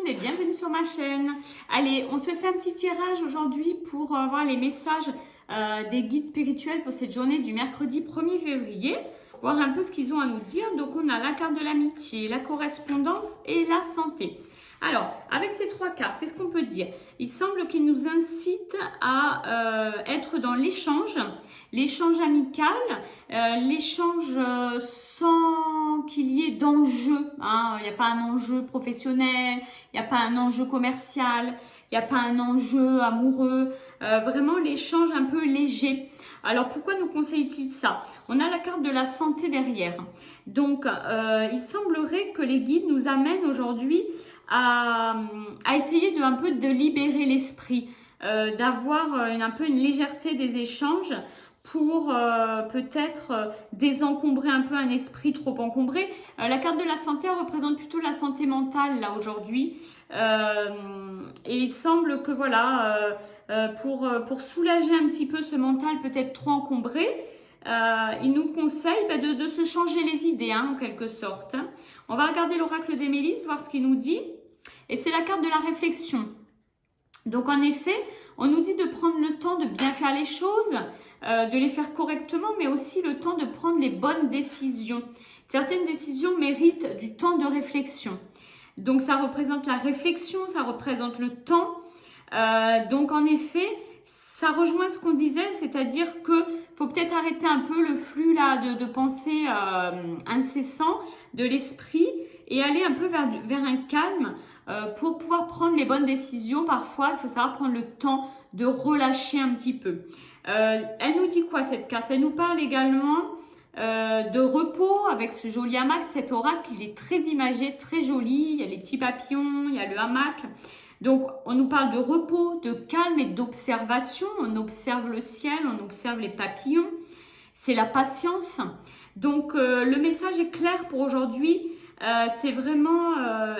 et bienvenue sur ma chaîne. Allez, on se fait un petit tirage aujourd'hui pour voir les messages des guides spirituels pour cette journée du mercredi 1er février. Voir un peu ce qu'ils ont à nous dire. Donc on a la carte de l'amitié, la correspondance et la santé. Alors, avec ces trois cartes, qu'est-ce qu'on peut dire? Il semble qu'ils nous incitent à être dans l'échange amical, l'échange sans qu'il y ait d'enjeu. Hein. Il n'y a pas un enjeu professionnel, il n'y a pas un enjeu commercial, il n'y a pas un enjeu amoureux. Vraiment l'échange un peu léger. Alors, pourquoi nous conseille-t-il ça? On a la carte de la santé derrière. Donc, il semblerait que les guides nous amènent aujourd'hui à essayer de un peu de libérer l'esprit, d'avoir un peu une légèreté des échanges pour peut-être désencombrer un peu un esprit trop encombré. La carte de la santé représente plutôt la santé mentale là aujourd'hui. Et il semble que voilà, pour soulager un petit peu ce mental peut-être trop encombré, il nous conseille de se changer les idées, hein, en quelque sorte. On va regarder l'oracle des Mélisses, voir ce qu'il nous dit. Et c'est la carte de la réflexion. Donc en effet, on nous dit de prendre le temps de bien faire les choses, de les faire correctement, mais aussi le temps de prendre les bonnes décisions. Certaines décisions méritent du temps de réflexion. Donc ça représente la réflexion, ça représente le temps. Donc en effet, ça rejoint ce qu'on disait, c'est-à-dire que faut peut-être arrêter un peu le flux là de pensée incessant de l'esprit et aller un peu vers un calme pour pouvoir prendre les bonnes décisions. Parfois, il faut savoir prendre le temps de relâcher un petit peu. Elle nous dit quoi cette carte? Elle nous parle également de repos avec ce joli hamac. Cet oracle, il est très imagé, très joli. Il y a les petits papillons, il y a le hamac. Donc, on nous parle de repos, de calme et d'observation. On observe le ciel, on observe les papillons. C'est la patience. Donc, le message est clair pour aujourd'hui. C'est vraiment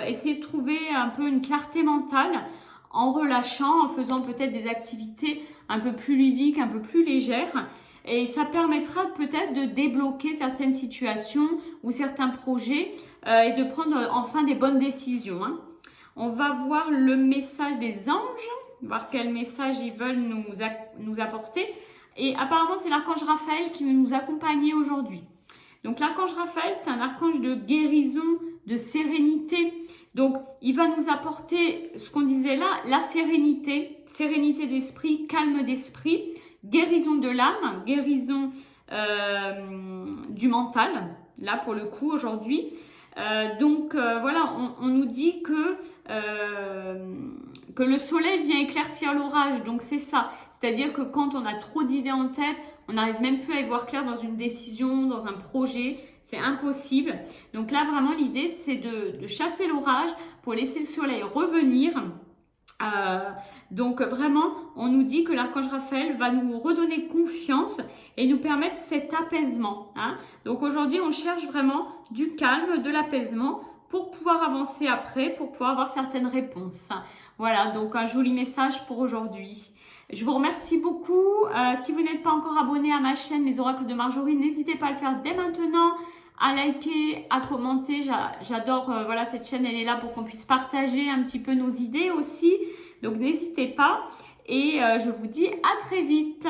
essayer de trouver un peu une clarté mentale en relâchant, en faisant peut-être des activités un peu plus ludiques, un peu plus légères. Et ça permettra peut-être de débloquer certaines situations ou certains projets et de prendre enfin des bonnes décisions. Hein. On va voir le message des anges, voir quel message ils veulent nous apporter. Et apparemment, c'est l'archange Raphaël qui va nous accompagner aujourd'hui. Donc, l'archange Raphaël, c'est un archange de guérison, de sérénité. Donc, il va nous apporter ce qu'on disait là, la sérénité, sérénité d'esprit, calme d'esprit, guérison de l'âme, guérison du mental, là pour le coup aujourd'hui. Voilà, on nous dit que le soleil vient éclaircir l'orage, donc c'est ça. C'est-à-dire que quand on a trop d'idées en tête, on n'arrive même plus à y voir clair dans une décision, dans un projet, c'est impossible. Donc là, vraiment, l'idée, c'est de chasser l'orage pour laisser le soleil revenir. Donc vraiment, on nous dit que l'archange Raphaël va nous redonner confiance et nous permettre cet apaisement. Hein. Donc aujourd'hui, on cherche vraiment du calme, de l'apaisement pour pouvoir avancer après, pour pouvoir avoir certaines réponses. Voilà, donc un joli message pour aujourd'hui. Je vous remercie beaucoup. Si vous n'êtes pas encore abonné à ma chaîne Les Oracles de Marjorie, n'hésitez pas à le faire dès maintenant, à liker, à commenter. J'adore, voilà, cette chaîne, elle est là pour qu'on puisse partager un petit peu nos idées aussi. Donc n'hésitez pas et je vous dis à très vite.